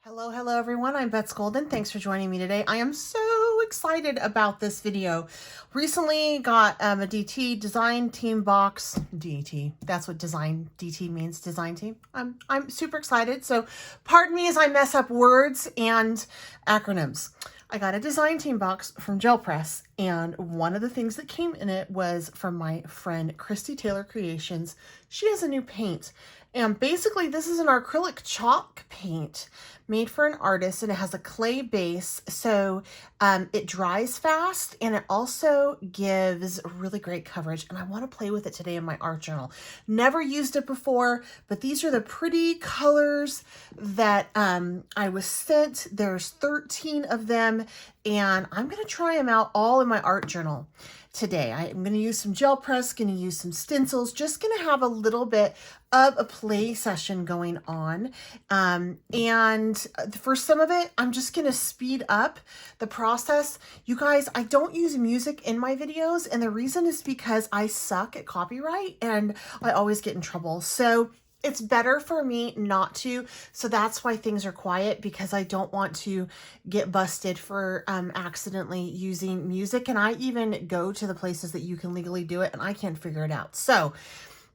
Hello everyone, I'm Bets Golden. Thanks for joining me today. I am so excited about this video. Recently got a DT design team box. DT, that's what design DT means, design team. I'm super excited. So pardon me as I mess up words and acronyms. I got a design team box from Gel Press, and one of the things that came in it was from my friend Christy Taylor Creations. She has a new paint, and basically this is an acrylic chalk paint made for an artist, and it has a clay base, so it dries fast, and it also gives really great coverage, and I want to play with it today in my art journal. Never used it before, but these are the pretty colors that I was sent. There's 13 of them, and I'm going to try them out all in my art journal today. I'm going to use some gel press, going to use some stencils, just going to have a little bit of a play session going on. And for some of it, I'm just going to speed up the process. You guys, I don't use music in my videos, and the reason is because I suck at copyright and I always get in trouble. So it's better for me not to. So that's why things are quiet, because I don't want to get busted for accidentally using music. And I even go to the places that you can legally do it, and I can't figure it out. So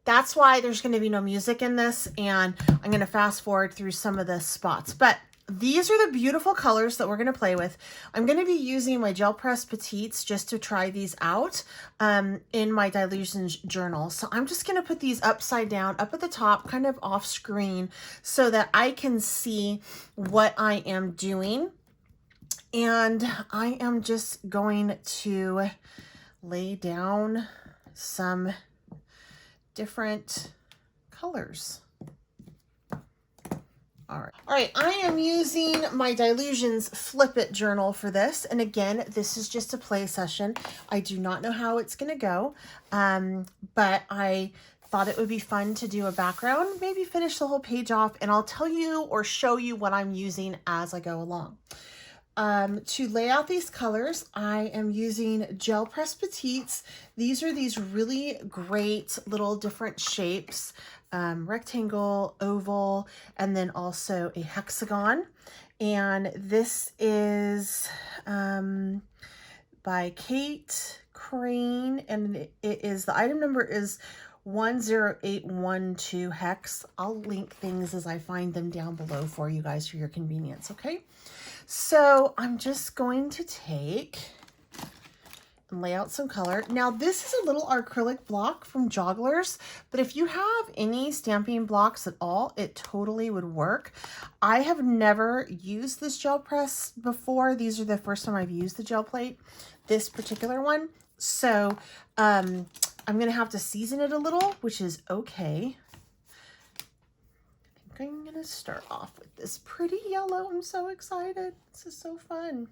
that's why there's going to be no music in this, and I'm going to fast forward through some of the spots. But these are the beautiful colors that we're going to play with. I'm going to be using my Gel Press Petites just to try these out in my Dylusions journal. So I'm just going to put these upside down, up at the top, kind of off screen, so that I can see what I am doing. And I am just going to lay down some different colors. All right, I am using my Dylusions Flip It journal for this. And again, this is just a play session. I do not know how it's going to go, but I thought it would be fun to do a background, maybe finish the whole page off, and I'll tell you or show you what I'm using as I go along. To lay out these colors, I am using Gel Press Petites. These are these really great little different shapes, rectangle, oval, and then also a hexagon. And this is by Kate Crane, and it is, the item number is 10812 hex. I'll link things as I find them down below for you guys for your convenience, okay? So I'm just going to take and lay out some color. Now this is a little acrylic block from Joggles, but if you have any stamping blocks at all, it totally would work. I have never used this gel press before. These are the first time I've used the gel plate, this particular one. So I'm gonna have to season it a little, which is okay. I'm going to start off with this pretty yellow. I'm so excited. This is so fun.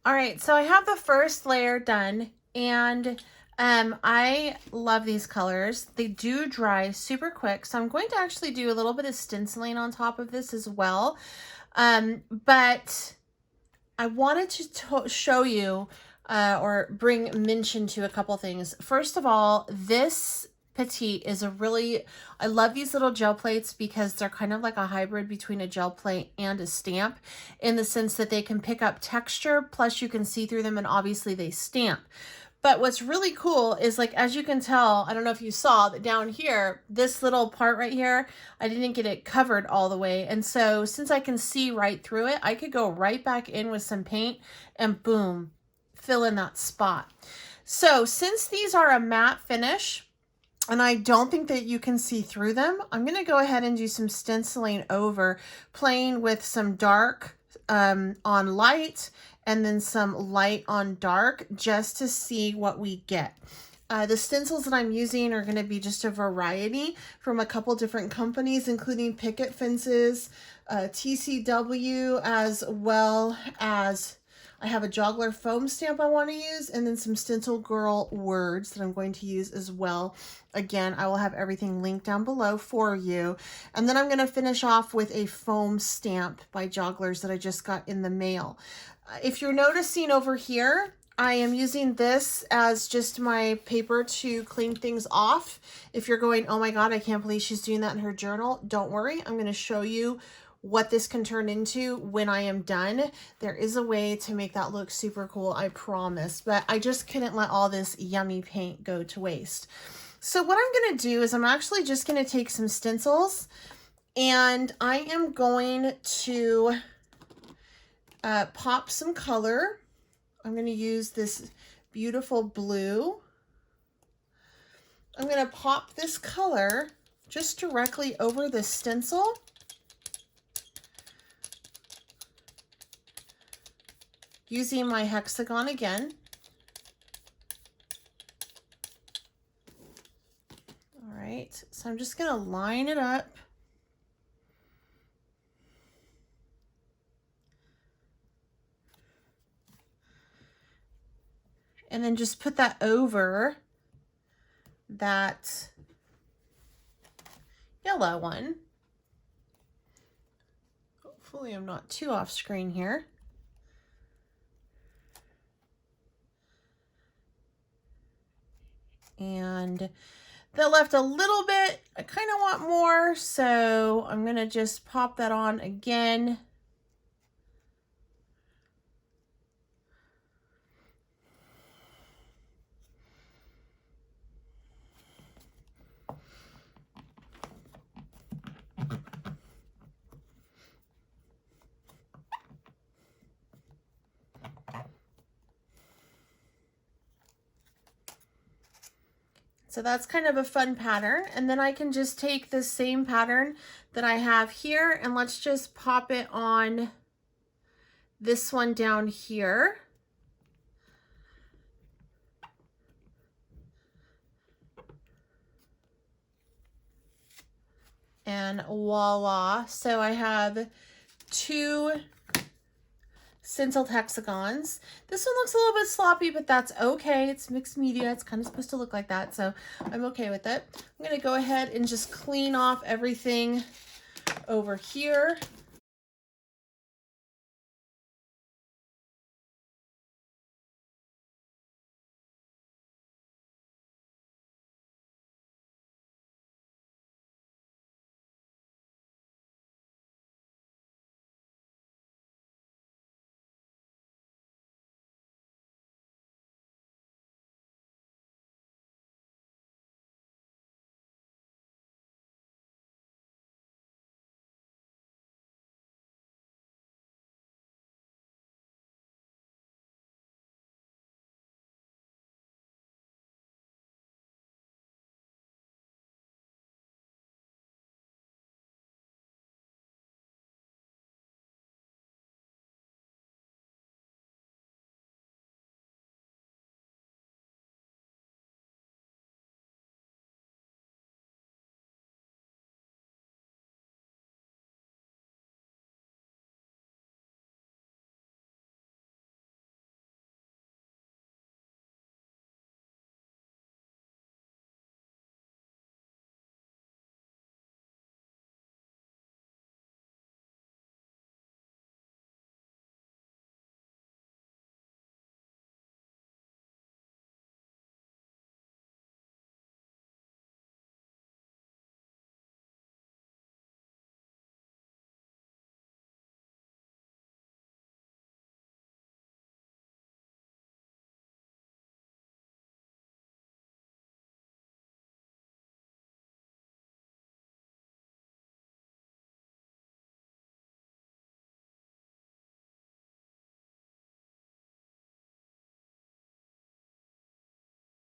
All right, so I have the first layer done, and I love these colors. They do dry super quick, so I'm going to actually do a little bit of stenciling on top of this as well. But I wanted to show you or bring mention to a couple things. First of all, this Petite is a really, I love these little gel plates because they're kind of like a hybrid between a gel plate and a stamp, in the sense that they can pick up texture, plus you can see through them, and obviously they stamp. But what's really cool is, like, as you can tell, I don't know if you saw that down here, this little part right here, I didn't get it covered all the way. And so since I can see right through it, I could go right back in with some paint and boom, fill in that spot. So since these are a matte finish, and I don't think that you can see through them, I'm going to go ahead and do some stenciling over, playing with some dark on light and then some light on dark, just to see what we get. The stencils that I'm using are going to be just a variety from a couple different companies, including Picket fences, TCW, as well as I have a Joggler foam stamp I want to use, and then some Stencil Girl words that I'm going to use as well. Again, I will have everything linked down below for you. And then I'm going to finish off with a foam stamp by Jogglers that I just got in the mail. If you're noticing over here, I am using this as just my paper to clean things off. If you're going, oh my God, I can't believe she's doing that in her journal, don't worry. I'm going to show you what this can turn into when I am done. There is a way to make that look super cool, I promise, but I just couldn't let all this yummy paint go to waste. So what I'm going to do is I'm actually just going to take some stencils, and I am going to pop some color. I'm going to use this beautiful blue. I'm going to pop this color just directly over the stencil. Using my HEXAGON again. All right, so I'm just going to line it up. And then just put that over that yellow one. Hopefully I'm not too off screen here. And that left a little bit. I kind of want more, so I'm going to just pop that on again. So that's kind of a fun pattern. And then I can just take this same pattern that I have here, and let's just pop it on this one down here. And voila. So I have two stenciled hexagons. This one looks a little bit sloppy, but that's okay. It's mixed media. It's kind of supposed to look like that, so I'm okay with it. I'm going to go ahead and just clean off everything over here.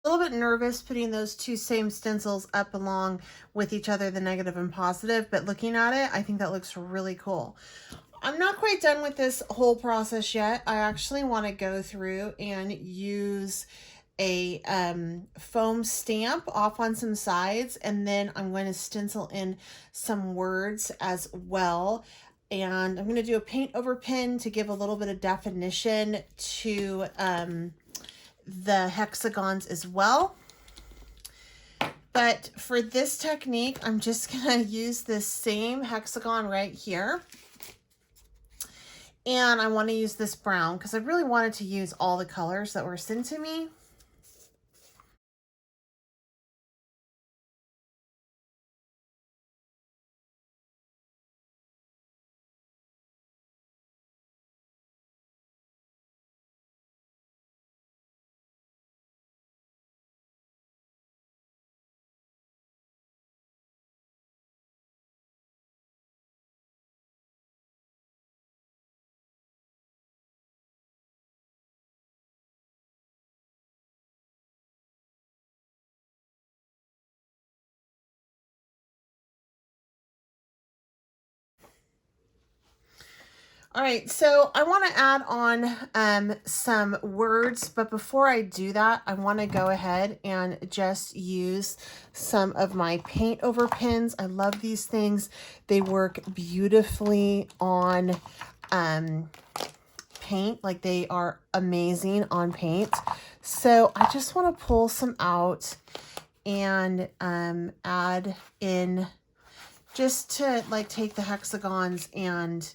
A little bit nervous putting those two same stencils up along with each other, the negative and positive, but looking at it, I think that looks really cool. I'm not quite done with this whole process yet. I actually want to go through and use a foam stamp off on some sides, and then I'm going to stencil in some words as well. And I'm going to do a paint over pen to give a little bit of definition to the hexagons as well. But for this technique, I'm just going to use this same hexagon right here. And I want to use this brown because I really wanted to use all the colors that were sent to me. All right, so I want to add on some words, but before I do that, I want to go ahead and just use some of my paint over pens. I love these things. They work beautifully on paint. Like, they are amazing on paint. So I just want to pull some out and add in just to like take the hexagons and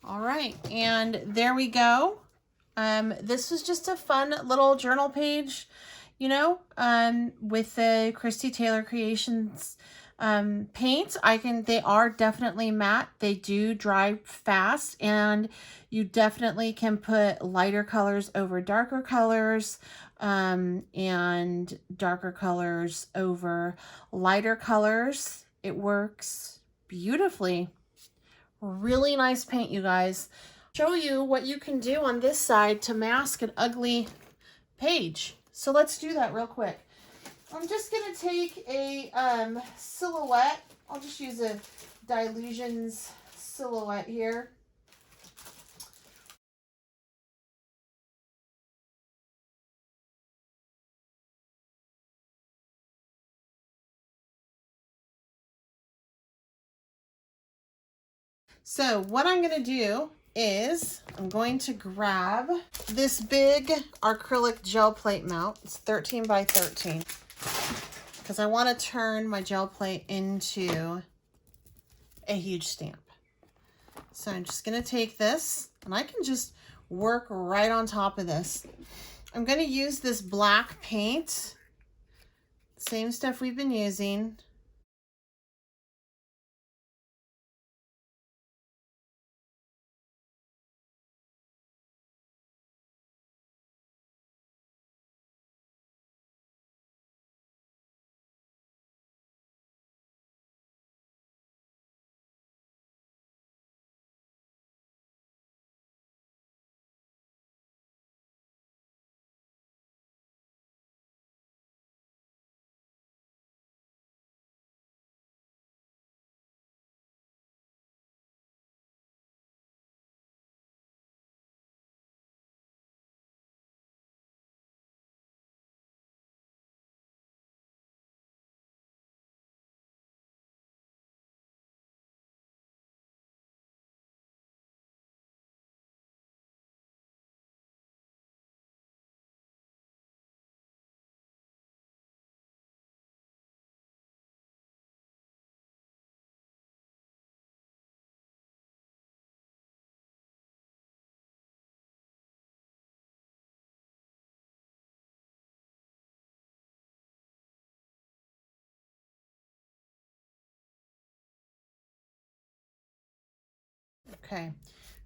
all right, and there we go. This was just a fun little journal page, you know, with the Christy Taylor Creations paints. They are definitely matte. They do dry fast, and you definitely can put lighter colors over darker colors, and darker colors over lighter colors. It works beautifully. Really nice paint, you guys. Show you what you can do on this side to mask an ugly page. So let's do that real quick. I'm just gonna take a silhouette. I'll just use a Dylusions silhouette here. So what I'm going to do is I'm going to grab this big acrylic gel plate mount. It's 13 by 13 because I want to turn my gel plate into a huge stamp. So I'm just going to take this, and I can just work right on top of this. I'm going to use this black paint, same stuff we've been using. Okay,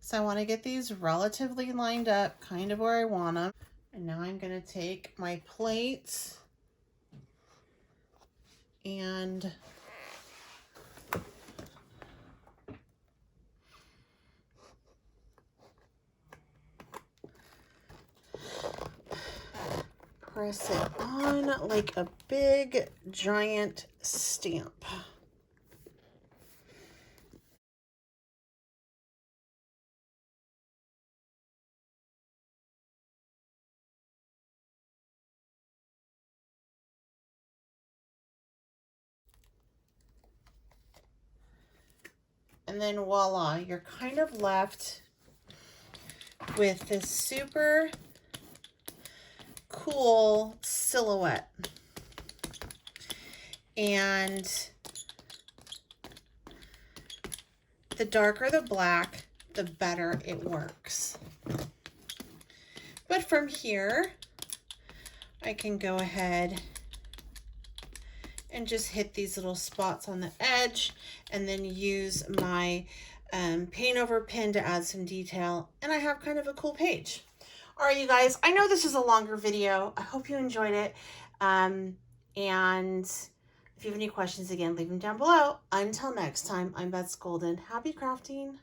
so I want to get these relatively lined up, kind of where I want them. And now I'm going to take my plates and press it on like a big giant stamp. And then voila, you're kind of left with this super cool silhouette. And the darker the black, the better it works. But from here, I can go ahead and just hit these little spots on the edge and then use my paint over pen to add some detail, and I have kind of a cool page. All right, you guys, I know this is a longer video. I hope you enjoyed it. And if you have any questions, again, leave them down below. Until next time, I'm Beth Golden. Happy crafting.